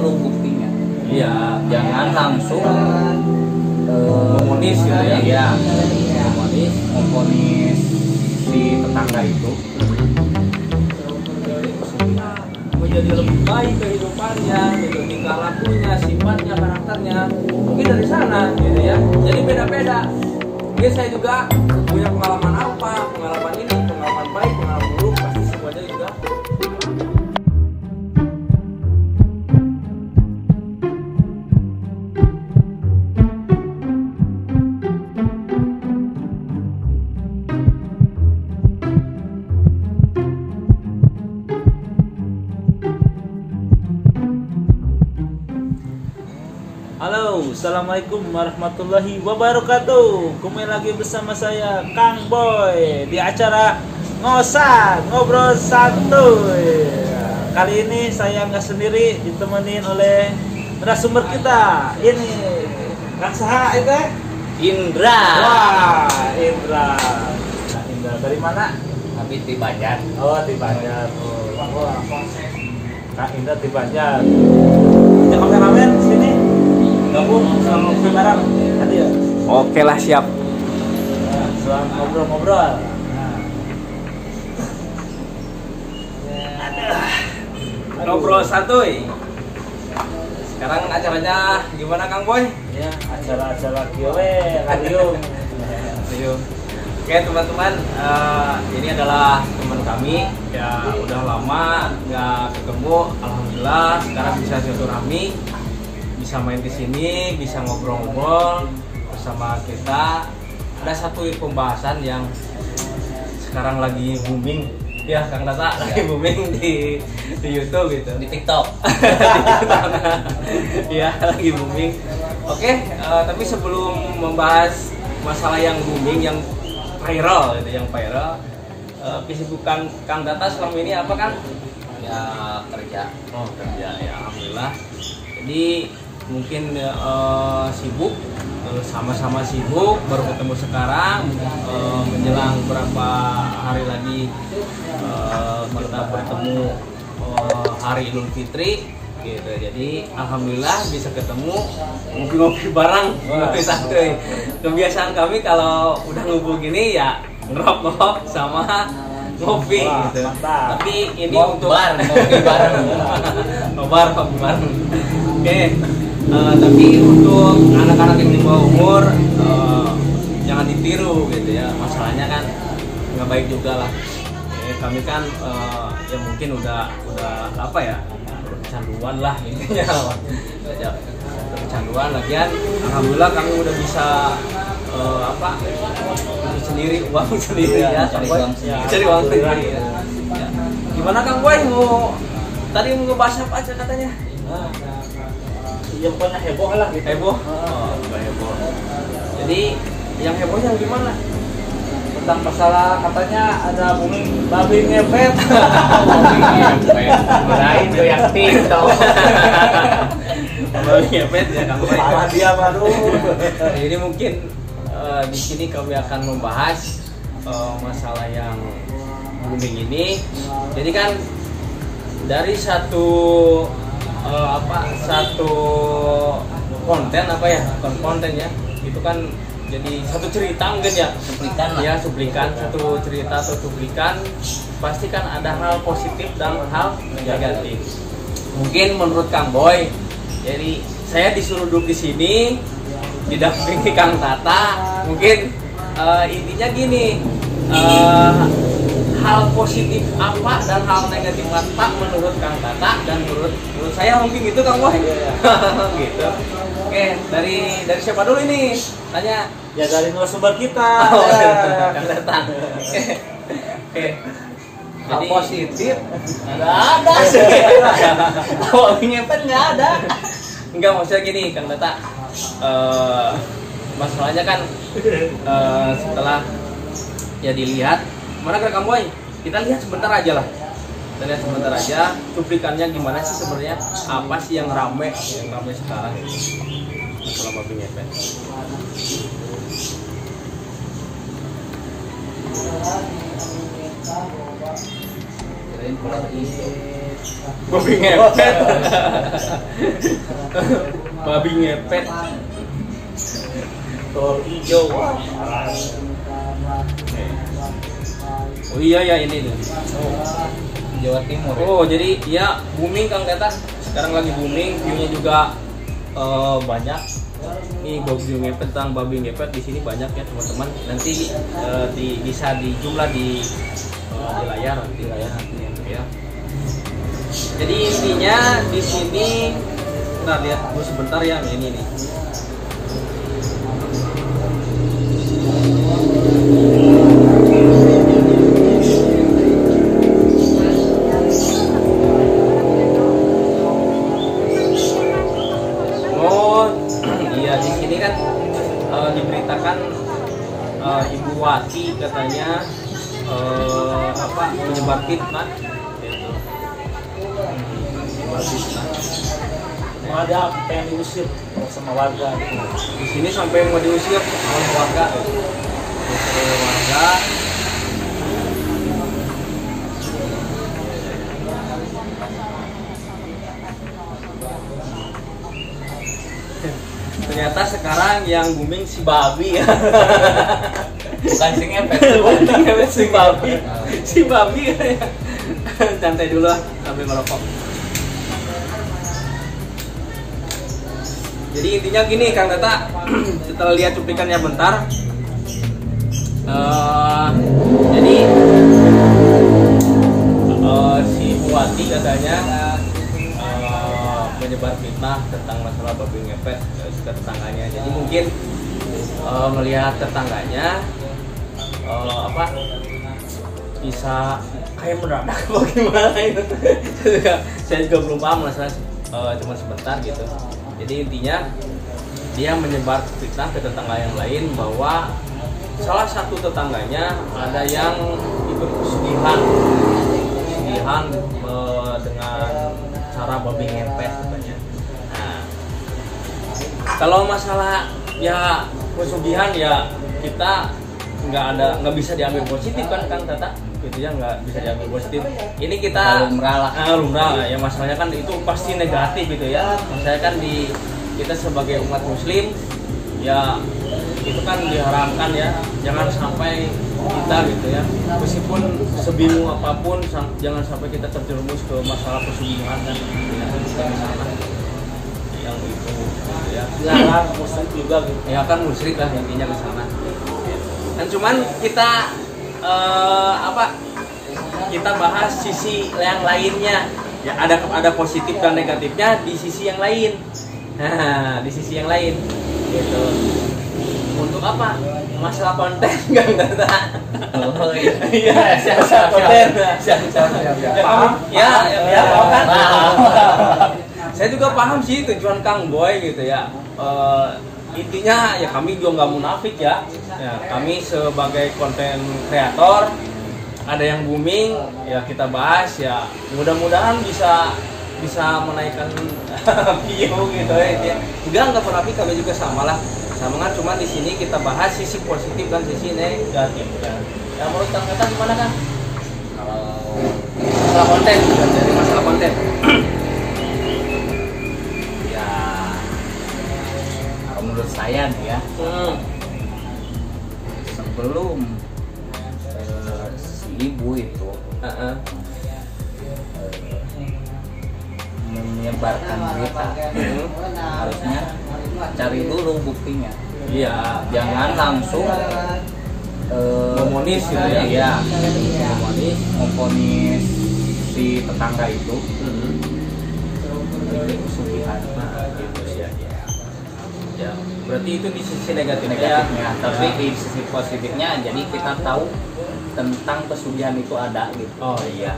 dulu buktinya. Iya, Jangan langsung komunis gitu ya. Iya, komunis di tetangga itu. Menjadi lebih baik kehidupannya, gitu, tingkah lakunya, sifatnya, karakternya, mungkin dari sana, gitu ya. Jadi beda-beda. Mungkin saya juga punya pengalaman apa, pengalaman ini, pengalaman baik, pengalaman buruk, pasti semuanya juga. Halo, assalamualaikum warahmatullahi wabarakatuh. Kembali lagi bersama saya Kang Boy di acara Ngosan Ngobrol Santuy. Kali ini saya nggak sendiri, ditemenin oleh narasumber kita. Ini Kang Saha itu? Indra. Wah, Indra. Nah, Indra dari mana? Habis di Banjar. Oh, di Banjar. Oh. Kang Indra di Banjar. Ada kameramen sini. Gabung sama ngopi bareng tadi ya. Oke lah, siap. Nah, selamat ngobrol-ngobrol. Ngobrol santuy. Sekarang acaranya gimana Kang Boy? Ya, acara-acara kiwe, radio. Ayo. Oke teman-teman, ini adalah teman kami ya, udah lama nggak ketemu. Alhamdulillah sekarang bisa silaturahmi, bisa main di sini, bisa ngobrol-ngobrol bersama kita. Ada satu pembahasan yang sekarang lagi booming ya Kang Tata, lagi booming di YouTube gitu, di TikTok. Ya lagi booming. Oke, tapi sebelum membahas masalah yang booming, yang viral gitu, yang viral, kesibukan Kang Tata selama ini apa Kang? Ya kerja. Oh kerja ya, alhamdulillah. Jadi mungkin sibuk, sama-sama sibuk, baru ketemu sekarang, menjelang berapa hari lagi kita bertemu hari Idul Fitri gitu. Jadi alhamdulillah bisa ketemu, ngopi-ngopi bareng, ngopi santuy. Kebiasaan kami kalau udah ngumpul gini ya ngerok-ngerok sama ngopi. Wah, gitu. mantap. Tapi ini untuk ngopi bareng. Ngopi bareng. Oke. Tapi untuk anak-anak yang di bawah umur jangan ditiru gitu ya. Masalahnya kan nggak baik juga lah. Kami kan ya mungkin udah apa ya, kecanduan lah intinya. Kecanduan lagian alhamdulillah kami udah bisa sendiri, uang sendiri ya, cari uang sendiri ya. Gimana Kang Boy, tadi mau ngebahas apa aja katanya? Yang pokoknya heboh lah gitu. Heboh? Oh, heboh. Jadi yang hebohnya gimana? Tentang masalah katanya ada booming babi ngepet. Kirain tuh yang TikTok. Babi ngepet ya Kang Boy. Salah dia baru. Ini mungkin di sini kami akan membahas masalah yang booming ini. Jadi kan dari satu konten konten ya, itu kan jadi satu cerita mungkin ya, cuplikan satu cerita atau cuplikan, pasti kan ada hal positif dan hal negatif. Mungkin menurut Kang Boy, jadi saya disuruh duduk di sini didampingi Kang Tata, mungkin intinya gini, hal positif apa dan hal negatif apa menurut Kang Tata dan menurut saya mungkin gitu Kang Boy. Gitu. Oke, dari siapa dulu ini? Tanya. Ya dari narasumber kita. Oh, Kang Tata. Oke. Hal Jadi positif nggak ada sih. Awal ngepet nggak ada. Enggak, maksudnya gini Kang Tata. Masalahnya kan setelah ya dilihat, mana Kang Boy? Kita lihat sebentar aja lah. Kita lihat sebentar aja cuplikannya gimana sih sebenarnya, apa sih yang ramai sekarang masalah babi ngepet. Kirain polar ini Babi ngepet. Babi ngepet. Tol hijau. Oh iya ya ini tuh. Jawa Timur. Ya? Oh jadi ya booming Kang Teta. Sekarang lagi booming, view-nya juga banyak. Ini babi ngepet tentang babi ngepet di sini banyak ya teman-teman. Nanti bisa dijumlah di layar nanti ya. Jadi intinya di sini, nah lihat dulu sebentar ya ini nih. Diberitakan Ibu Wati katanya menyebar fitnah gitu. Menyebar fitnah. Ada apa yang diusir sama warga gitu. Di sini sampai mau diusir oleh warga. Oleh warga. Ternyata sekarang yang booming si babi ya. Bukan si ngepet. Bukan ngepet, si babi. Si babi ya. Santai dulu lah sambil merokok. Jadi intinya gini Kang Tata, setelah lihat cuplikannya bentar, jadi si Buati katanya menyebar fitnah tentang masalah babi ngepet ke tetangganya. Jadi mungkin melihat tetangganya bisa kayak mendadak bagaimana itu. Saya juga belum paham masalah, cuma sebentar gitu. Jadi intinya dia menyebar fitnah ke tetangga yang lain bahwa salah satu tetangganya ada yang ikut pesugihan dengan cara babi ngepet katanya. Nah, kalau masalah ya pesugihan ya kita nggak bisa diambil positif kan Kang Tata, gitu ya, nggak bisa diambil positif. Ini kita lumrah ya, masalahnya kan itu pasti negatif gitu ya. Maksudnya kan kita sebagai umat muslim ya itu kan diharamkan ya, jangan sampai kita gitu ya, meskipun sebingung apapun jangan sampai kita terjerumus ke masalah pesugihan kan gitu ya, yang itu gitu ya. Ya musyrik juga gitu. Ya kan musyrik lah intinya ke sana. Dan cuman kita kita bahas sisi yang lainnya. Ya ada positif dan negatifnya di sisi yang lain. Nah, di sisi yang lain gitu. Untuk apa? Masalah konten Kang Tata. Oh iya. Siap konten. Siap. Ya, paham kan? Saya juga paham sih tujuan Kang Boy gitu ya. Intinya ya kami juga nggak munafik ya. Kami sebagai konten kreator ada yang booming ya kita bahas ya, mudah-mudahan bisa menaikkan view gitu ya. Juga nggak munafik, kami juga sama lah. Sama kan, cuma di sini kita bahas sisi positif dan sisi negatif ya. Ya menurut Kang Tata gimana kan? Kalau masalah konten, jadi masalah konten. Ya, kalau menurut saya nih ya, sebelum si ibu itu menyebarkan berita, harusnya cari dulu buktinya. Iya, Jangan langsung memonis gitu ya. Iya, memponis si tetangga itu pesugihan. Nah, gitu ya. Ya, berarti itu di sisi negatifnya. Tapi di sisi positifnya, jadi kita tahu tentang pesugihan itu ada gitu. Oh iya.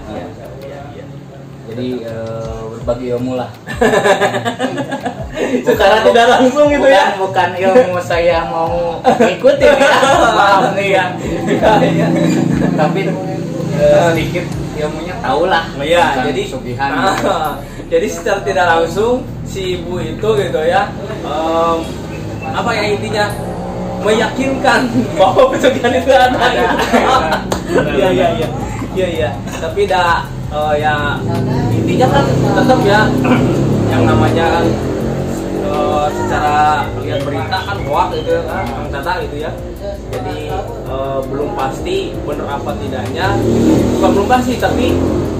Jadi berbagi ilmu lah. Secara tidak langsung gitu ya. Bukan ilmu saya mau ngikutin ya. Maaf nih ya. Tapi sedikit ilmunya tahu lah. Iya, jadi pesugihan. Jadi secara tidak langsung si ibu itu gitu ya. Apa ya intinya? Meyakinkan bahwa pesugihan itu ada. Iya. Tapi ya intinya kan tetap ya yang namanya kan secara lihat berita kan hoax gitu kan Kang Tata gitu ya. Jadi belum pasti benar apa tidaknya, bukan belum pasti tapi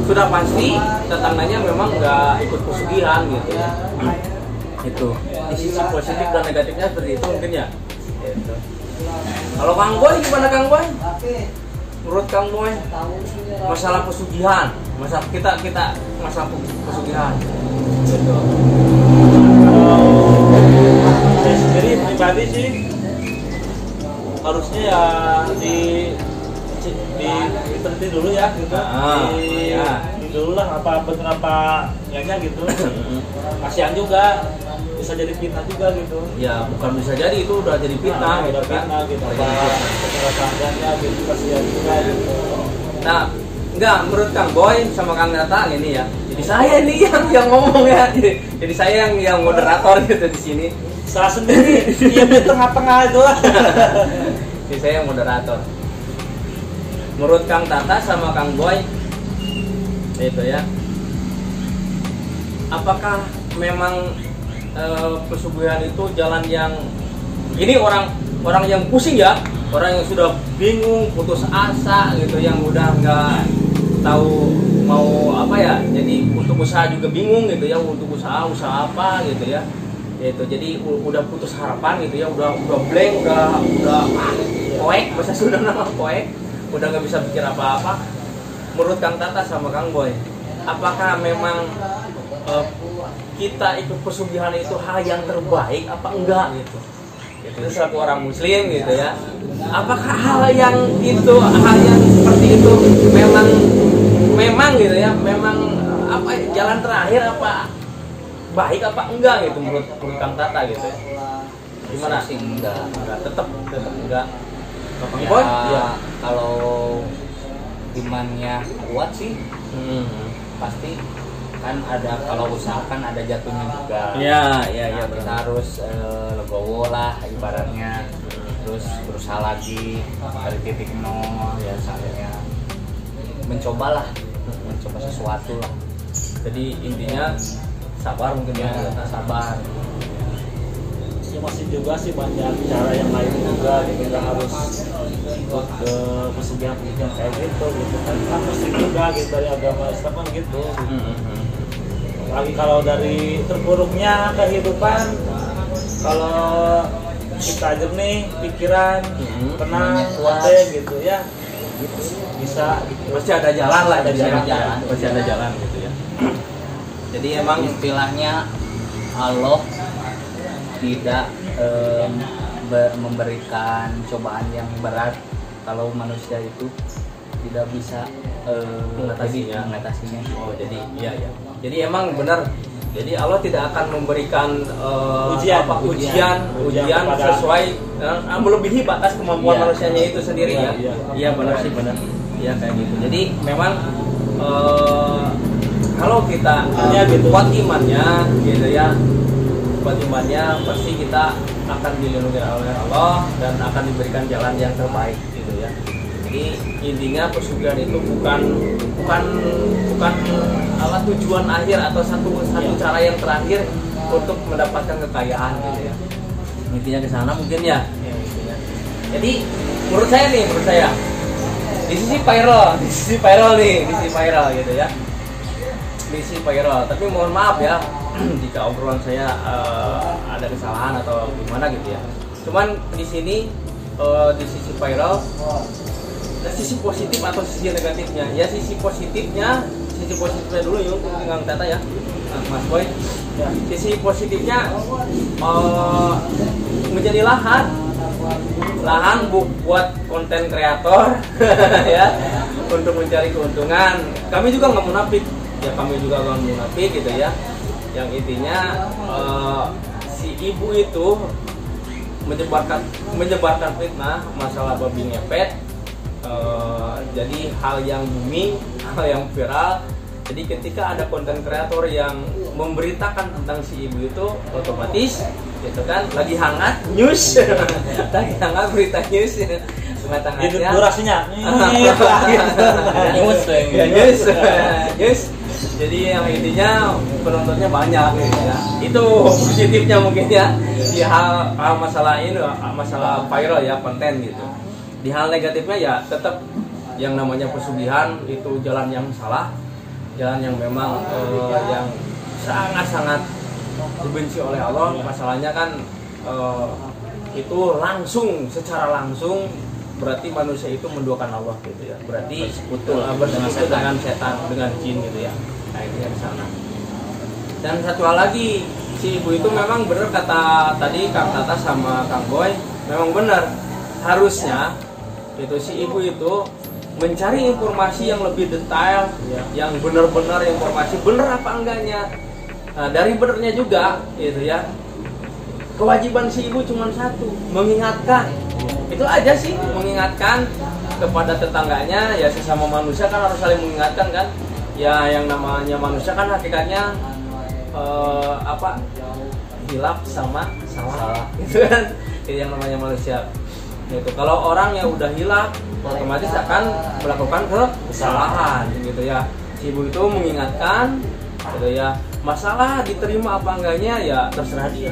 sudah pasti tetangganya memang nggak ikut pesugihan gitu ya. Itu di sisi positif dan negatifnya seperti itu mungkin ya. Gitu. Kalau Kang Boy gimana Kang Boy? Menurut Kang Boy masalah pesugihan, masalah kita masalah pesugihan. Gitu. Saya sendiri pribadi sih harusnya ya diteliti dulu ya gitu. Di dulu lah apa benar apa nya gitu. Kasihan juga bisa jadi fitnah juga gitu. Ya bukan bisa jadi, itu udah jadi fitnah gitu udah kan. fitnah gitu. Perasaannya gitu kasihan juga gitu. Nah, enggak, menurut Kang Boy sama Kang Tata ini ya. Jadi saya nih yang ngomong ya. Jadi saya yang moderator gitu di sini. Salah sendiri, dia di tengah-tengah itu. Jadi saya yang moderator. Menurut Kang Tata sama Kang Boy itu ya. Apakah memang pesugihan itu jalan yang ini orang yang pusing ya, orang yang sudah bingung, putus asa gitu, yang udah nggak tahu mau apa ya, jadi untuk usaha juga bingung gitu ya, untuk usaha apa gitu ya, itu jadi udah putus harapan gitu ya, udah blank, udah poek, bahasa Sunda nama poek, udah nggak bisa pikir apa-apa. Menurut Kang Tata sama Kang Boy, apakah memang kita ikut pesugihan itu hal yang terbaik apa enggak gitu? Itu satu orang muslim gitu ya. Apakah hal yang seperti itu memang gitu ya, memang apa jalan terakhir apa baik apa enggak gitu menurut Kang Tata gitu ya? Gimana sih? Enggak, tetap enggak. Kang ya, Boy? ya kalau imannya kuat sih pasti kan ada, kalau usaha kan ada jatuhnya juga. Iya Kita harus legowo lah ibaratnya, terus berusaha lagi dari titik nol ya, saya mencoba sesuatu lah. Jadi intinya sabar mungkin ya, sabar. Ya masih juga sih banyak cara yang lain juga, kita harus ikut ke pesugihan kayak gitu kan muslim juga gitu, dari agama Islam kan gitu. Lagi kalau dari terpuruknya kehidupan, kalau kita jernih pikiran, tenang, kuat gitu ya, bisa gitu. Pasti ada jalan lah, Pasti ada jalan gitu ya. Jadi emang istilahnya Allah tidak memberikan cobaan yang berat kalau manusia itu tidak bisa mengatasinya. Oh, jadi iya. Jadi emang benar. Jadi Allah tidak akan memberikan ujian sesuai melebihi batas kemampuan manusianya itu sendiri ya. Iya benar sih, benar. Iya kayak gitu. Jadi memang kalau kita kuat imannya gitu ya, kuat imannya pasti kita akan dilindungi oleh Allah dan akan diberikan jalan yang terbaik gitu ya. Jadi intinya pesugihan itu bukan alat tujuan akhir atau satu cara yang terakhir untuk mendapatkan kekayaan gitu ya. Intinya ke sana mungkin ya. Jadi menurut saya di sisi viral gitu ya. Di sisi viral, tapi mohon maaf ya jika obrolan saya ada kesalahan atau gimana gitu ya. Cuman di sini di sisi viral, sisi positif atau sisi negatifnya. Ya sisi positifnya dulu yuk Kang Tata ya, Mas Boy. Ya, sisi positifnya menjadi lahan buat konten kreator ya, untuk mencari keuntungan. Kami juga nggak munafik ya, gitu ya. Yang intinya si ibu itu menyebarkan fitnah masalah babi ngepet, jadi hal yang booming, hal yang viral. Jadi ketika ada konten kreator yang memberitakan tentang si ibu itu, otomatis gitu kan lagi hangat news lagi hangat berita news setengah tengah Itu ya. durasinya. Yes. Jadi yang intinya penontonnya banyak gitu ya. Itu positifnya mungkin ya. Di hal masalah ini, masalah viral ya, konten gitu. Di hal negatifnya ya tetap yang namanya pesugihan itu jalan yang salah, jalan yang memang yang sangat-sangat dibenci oleh Allah. Masalahnya kan itu langsung, secara langsung berarti manusia itu menduakan Allah gitu ya. Berarti bersekutu dengan setan, dengan jin gitu ya. Nah ini yang sana. Dan satu hal lagi, si ibu itu memang benar kata tadi Kang Tata sama Kang Boy, memang benar. Harusnya itu si ibu itu mencari informasi yang lebih detail, yang benar-benar informasi benar apa enggaknya. Nah, dari benernya juga gitu ya. Kewajiban si ibu cuma satu, mengingatkan. Itu aja sih, mengingatkan kepada tetangganya, ya sesama manusia kan harus saling mengingatkan kan. Ya yang namanya manusia kan hakikatnya hilaf sama salah gitu kan. Yang namanya manusia. Gitu. Kalau orang yang udah hilaf otomatis akan melakukan kesalahan gitu ya. Si ibu itu mengingatkan gitu ya. Masalah diterima apa enggaknya ya terserah dia.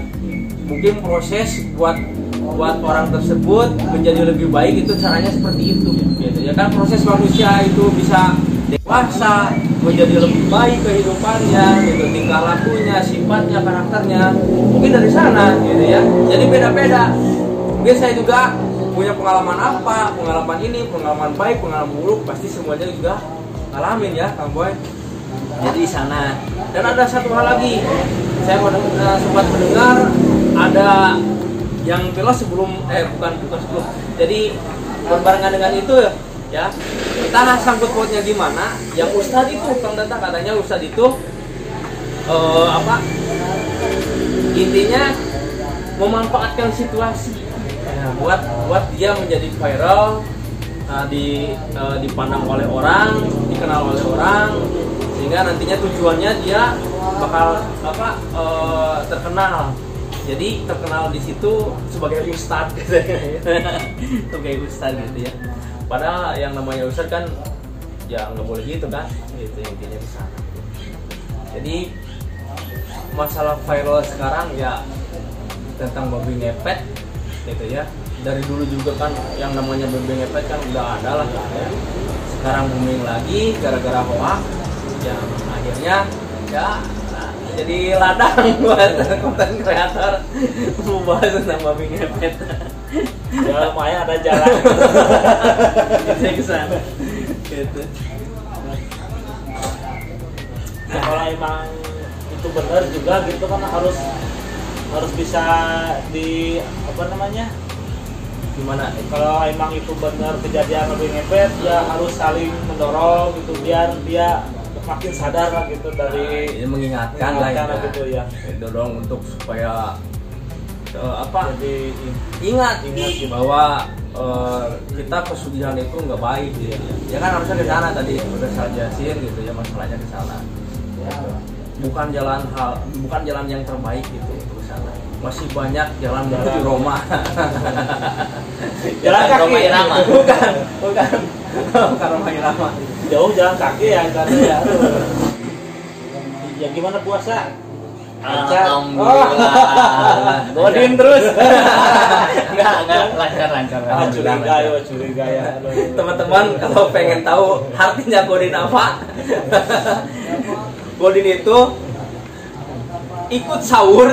Mungkin proses buat orang tersebut menjadi lebih baik itu caranya seperti itu gitu ya kan. Proses manusia itu bisa dewasa, menjadi lebih baik kehidupannya gitu, tingkah lakunya, sifatnya, karakternya mungkin dari sana gitu ya. Jadi beda-beda. Mungkin saya juga punya pengalaman apa, pengalaman ini, pengalaman baik, pengalaman buruk, pasti semuanya juga ngalamin ya Kang Boy. Jadi sana. Dan ada satu hal lagi, saya sempat mendengar ada yang jelas sebelum bukan sebelum. Jadi berbarengan dengan itu ya, entah sangkut pautnya gimana, yang Ustadz itu Kang Tata katanya Ustadz itu intinya memanfaatkan situasi buat dia menjadi viral, dipandang oleh orang, dikenal oleh orang, sehingga nantinya tujuannya dia bakal terkenal. Jadi terkenal di situ sebagai ustadz gitu ya. Sebagai ustadz gitu ya. Padahal yang namanya ustadz kan ya nggak boleh gitu kan. Itu intinya di sana. Jadi masalah viral sekarang ya tentang babi ngepet gitu ya. Dari dulu juga kan yang namanya babi ngepet kan udah ada lah ya. Sekarang booming lagi gara-gara hoax. Ya akhirnya ya jadi ladang buat konten kreator membahas tentang babi ngepet. Ya lumayan ada jalan. Saya kesana. Gitu. Nah, kalau emang itu benar juga gitu kan harus bisa Gimana? Kalau emang itu benar kejadian babi ngepet ya harus saling mendorong gitu biar dia makin sadar lah gitu dari ini mengingatkan lah ya. Gitu ya. Dorong untuk supaya Jadi ingat gitu. bahwa kita pesugihan itu nggak baik gitu ya. Ya kan harusnya ke sana tadi udah saya jelasin gitu ya, masalahnya ke sana. Bukan jalan yang terbaik gitu ke sana. Masih banyak jalan menuju Roma. Jalan kaki. Roma Irama. Bukan Roma Irama. Jauh jalan kaki ya karena ya. Ya gimana puasa? Alhamdulillah. Godin terus. Enggak lancar. Curiga ya. Teman-teman kalau pengen tahu artinya godin apa? Godin itu ikut sahur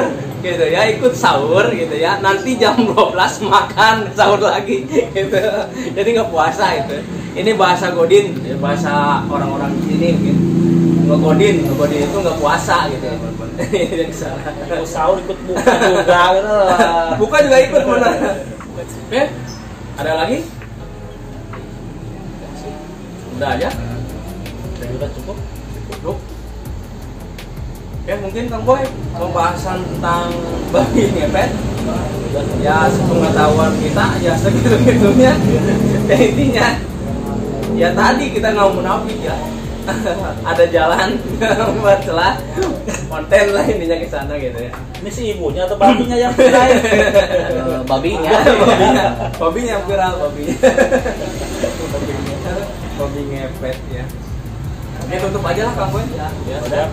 gitu ya, nanti jam 12 makan sahur lagi gitu. Jadi nggak puasa itu. Ini bahasa godin, bahasa orang-orang di sini mungkin. Ngegodin itu nggak puasa gitu ya teman-teman. Yang salah. Ikut sahur ikut buka juga gitu. Buka juga ikut mana? Ada lagi? Udah aja? Udah cukup. Ya mungkin Kang Boy pembahasan tentang babi ngepet ya sepengetahuan kita ya segitu-gitunya. Ya intinya ya tadi kita nggak munafik ya, ada jalan buat celah konten lah intinya ke sana gitu ya. Ini si ibunya atau babinya yang viral? Babinya. Babinya yang viral, babinya. Babi ngepet ya. Oke, tutup aja lah Kang Boy. Ya, udah.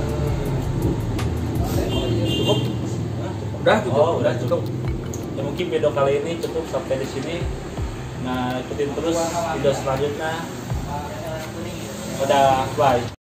Cukup? Udah cukup. Oh, udah cukup. Ya, mungkin video kali ini cukup sampai di sini. Nah, ikutin terus video selanjutnya. Udah, bye.